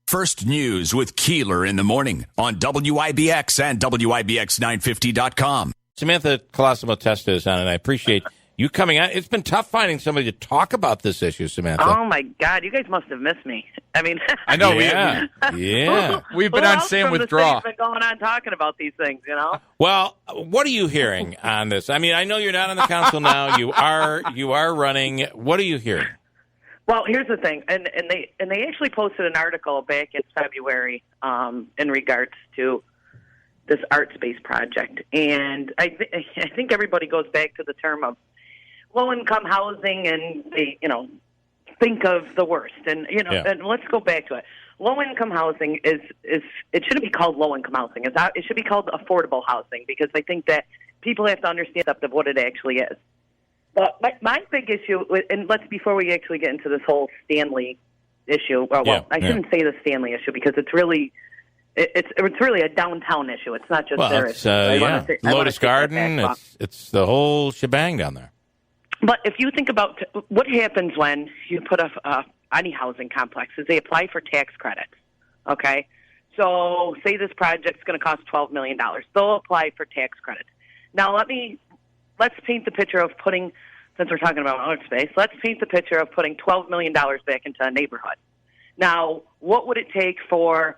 First News with Keeler in the morning on WIBX and WIBX950.com. Samantha Co is on, and I appreciate you coming out. It's been tough finding somebody to talk about this issue, Samantha. Oh, my God. You guys must have missed me. I mean, I know. Yeah. We've been on Sam Withdraw. Been going on talking about these things, you know? Well, what are you hearing on this? I mean, I know you're not on the council now. You are running. What are you hearing? Well, here's the thing, and they actually posted an article back in February in regards to this art space project, and I think everybody goes back to the term of low-income housing, and they think of the worst, and and let's go back to it. Low-income housing is it shouldn't be called low-income housing. It should be called affordable housing, because I think that people have to understand of what it actually is. But my big issue, and before we actually get into this whole Stanley issue, I shouldn't say the Stanley issue, because it's really a downtown issue. It's not just their issue. Lotus Garden, it's the whole shebang down there. But if you think about what happens when you put any housing complex, is they apply for tax credits, okay? So say this project's going to cost $12 million. They'll apply for tax credits. Now let's paint the picture of putting, since we're talking about art space, let's paint the picture of putting $12 million back into a neighborhood. Now, what would it take for,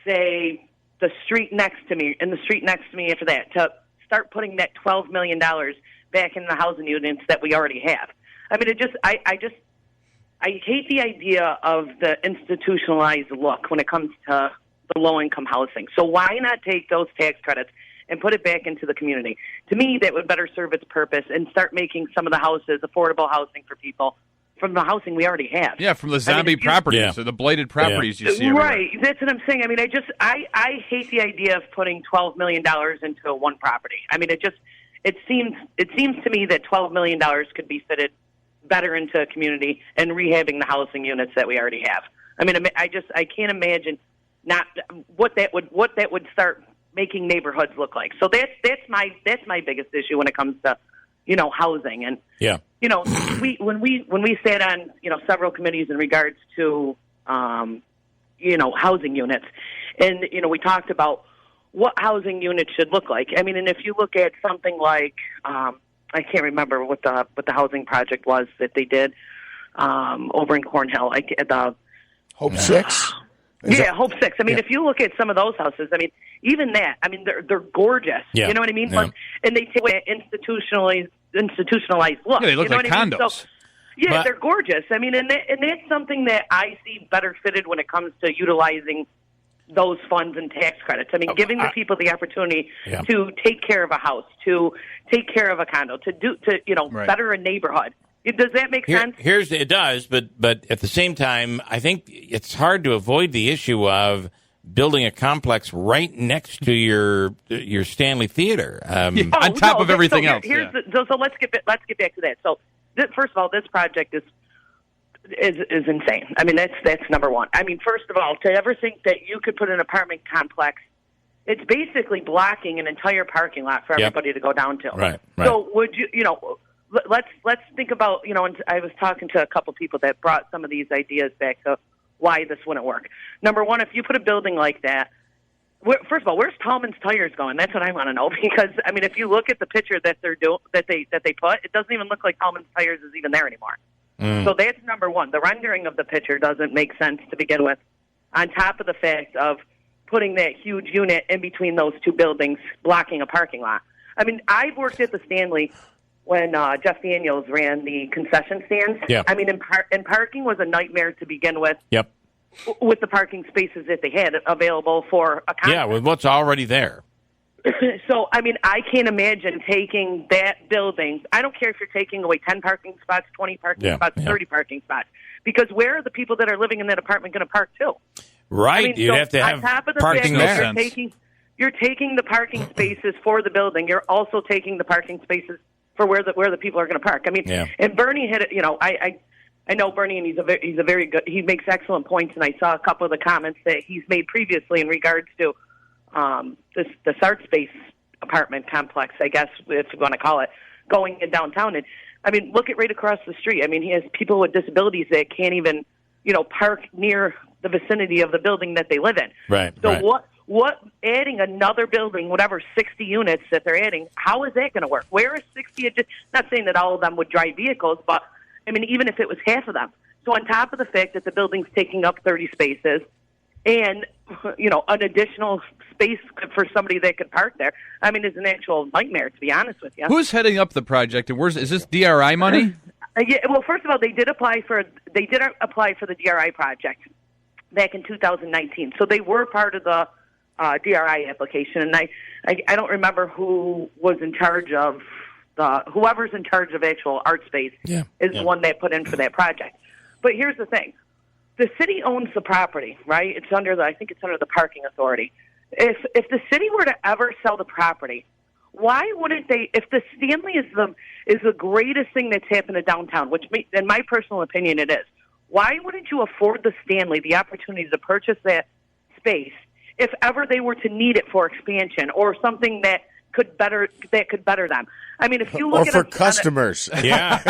say, the street next to me, after that, to start putting that $12 million back in the housing units that we already have? I mean, I hate the idea of the institutionalized look when it comes to the low-income housing. So why not take those tax credits and put it back into the community? To me, that would better serve its purpose and start making some of the houses affordable housing for people from the housing we already have. Yeah, from the zombie properties or the blighted properties you see everywhere. Right, that's what I'm saying. I mean, I hate the idea of putting $12 million into one property. I mean, it seems to me that $12 million could be fitted better into a community and rehabbing the housing units that we already have. I mean, I can't imagine not what that would start making neighborhoods look like. So that's my biggest issue when it comes to housing. And when we sat on several committees in regards to housing units, and we talked about what housing units should look like. I mean, and if you look at something like I can't remember what the housing project was that they did over in Cornhill. Hope 6. Hope 6. I mean, if you look at some of those houses, I mean, even that, I mean, they're gorgeous. Yeah. You know what I mean? Yeah. And they take away institutionalized look. Yeah, they look like condos. I mean? So, they're gorgeous. I mean, and that's something that I see better fitted when it comes to utilizing those funds and tax credits. I mean, giving the people the opportunity to take care of a house, to take care of a condo, to better a neighborhood. Does that make sense? It does, but at the same time, I think it's hard to avoid the issue of building a complex right next to your Stanley Theater, on top of everything else. So let's get back to that. So first of all, this project is insane. I mean, that's number one. I mean, first of all, to ever think that you could put an apartment complex, it's basically blocking an entire parking lot for everybody to go down to. Right. So would let's think about, and I was talking to a couple people that brought some of these ideas back to why this wouldn't work. Number one, if you put a building like that, first of all, where's Tallman's Tires going? That's what I want to know, because I mean, if you look at the picture that they put, it doesn't even look like Tallman's Tires is even there anymore. So that's number one. The rendering of the picture doesn't make sense to begin with, on top of the fact of putting that huge unit in between those two buildings, blocking a parking lot. I mean, I've worked at the Stanley when Jeff Daniels ran the concession stands. Yeah. I mean, and parking was a nightmare to begin with. Yep. With the parking spaces that they had available for a concert. Yeah, with what's already there. So, I mean, I can't imagine taking that building. I don't care if you're taking away 10 parking spots, 20 parking spots, 30 parking spots. Because where are the people that are living in that apartment going to park to? Right. I mean, you'd have to have parking there. You're taking the parking spaces for the building. You're also taking the parking spaces for where the people are going to park. I mean, and Bernie hit it. I know Bernie, and he's a very good. He makes excellent points, and I saw a couple of the comments that he's made previously in regards to this art space apartment complex, I guess, if you want to call it, going in downtown. And I mean, look at right across the street. I mean, he has people with disabilities that can't even, park near the vicinity of the building that they live in. Right. So right. what adding another building, whatever 60 units that they're adding, how is that going to work? Where is 60? Not saying that all of them would drive vehicles, but I mean, even if it was half of them. So on top of the fact that the building's taking up 30 spaces and, an additional space for somebody that could park there, I mean, it's an actual nightmare, to be honest with you. Who's heading up the project, and is this DRI money? Yeah, well, first of all, they did apply for the DRI project back in 2019. So they were part of the DRI application, and I don't remember who was in charge of whoever's in charge of actual art space is the one that put in for that project. But here's the thing: the city owns the property, right? It's under I think it's under the parking authority. If the city were to ever sell the property, why wouldn't they? If the Stanley is the greatest thing that's happened to downtown, which in my personal opinion it is, why wouldn't you afford the Stanley the opportunity to purchase that space if ever they were to need it for expansion or something that could better them? I mean, if you look or for customers, yeah,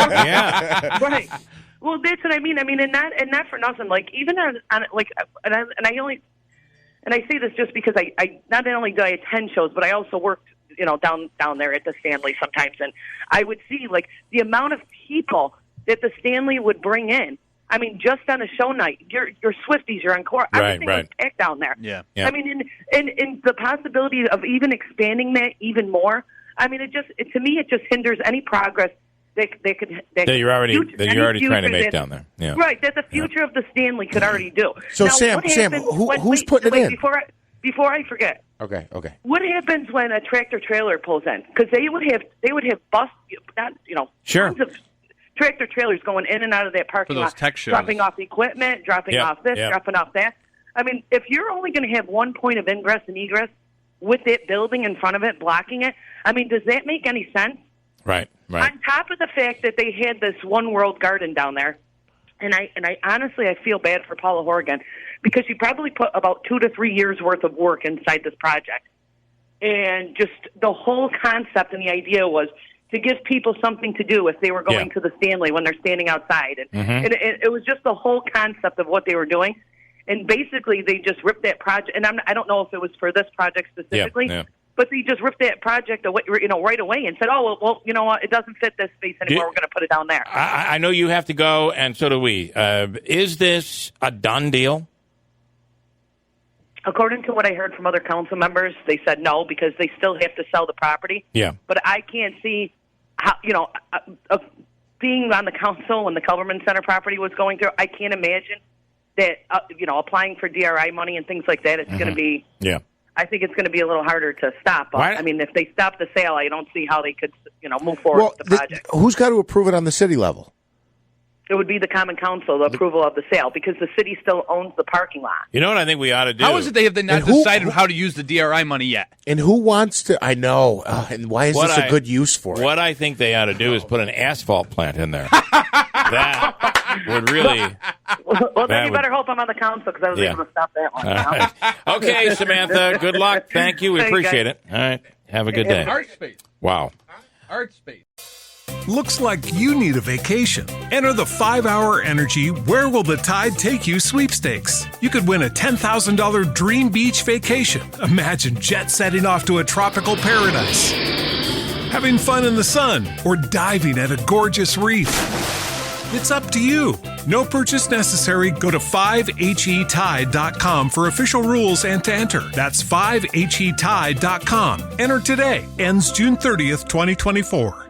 right. Well, that's what I mean. I mean, and not for nothing. Like even on like, and I say this just because I not only do I attend shows, but I also worked down there at the Stanley sometimes, and I would see like the amount of people that the Stanley would bring in. I mean, just on a show night, your Swifties, your Encore, everything was packed down there. Yeah. I mean, and the possibility of even expanding that even more. I mean, to me it just hinders any progress that you're already trying to make down there. Yeah. Right, that the future of the Stanley could already do. So now, Sam, who's putting it in? Before I forget. Okay. What happens when a tractor trailer pulls in? Because they would have tons of tractor trailers going in and out of that parking lot, dropping off equipment, dropping off this, dropping off that. I mean, if you're only going to have one point of ingress and egress with that building in front of it, blocking it, I mean, does that make any sense? Right. On top of the fact that they had this One World Garden down there, and I honestly I feel bad for Paula Horgan because she probably put about 2 to 3 years worth of work inside this project, and just the whole concept and the idea was to give people something to do if they were going to the Stanley when they're standing outside, and it was just the whole concept of what they were doing, and basically they just ripped that project. And I don't know if it was for this project specifically. But they just ripped that project away, right away and said, "Oh, well, you know what? It doesn't fit this space anymore. We're going to put it down there." I know you have to go, and so do we. Is this a done deal? According to what I heard from other council members, they said no because they still have to sell the property. Yeah. But I can't see how being on the council when the Culverman Center property was going through. I can't imagine that applying for DRI money and things like that. It's going to be I think it's going to be a little harder to stop. I mean, if they stop the sale, I don't see how they could, move forward with the project. Who's got to approve it on the city level? It would be the Common Council, the approval of the sale, because the city still owns the parking lot. You know what I think we ought to do? How is it they have not decided how to use the DRI money yet? And who wants to? I know. And why is this a good use for it? What I think they ought to do is put an asphalt plant in there. That would really... Well, then you better hope I'm on the council because I was able to stop that one. Right. Okay, Samantha, good luck. Thank you. We appreciate it. All right. Have a good day. Art space. Wow. Art space. Looks like you need a vacation. Enter the 5-Hour Energy Where Will the Tide Take You sweepstakes. You could win a $10,000 dream beach vacation. Imagine jet setting off to a tropical paradise, having fun in the sun, or diving at a gorgeous reef. It's up to you. No purchase necessary. Go to 5HETide.com for official rules and to enter. That's 5HETide.com. Enter today. Ends June 30th, 2024.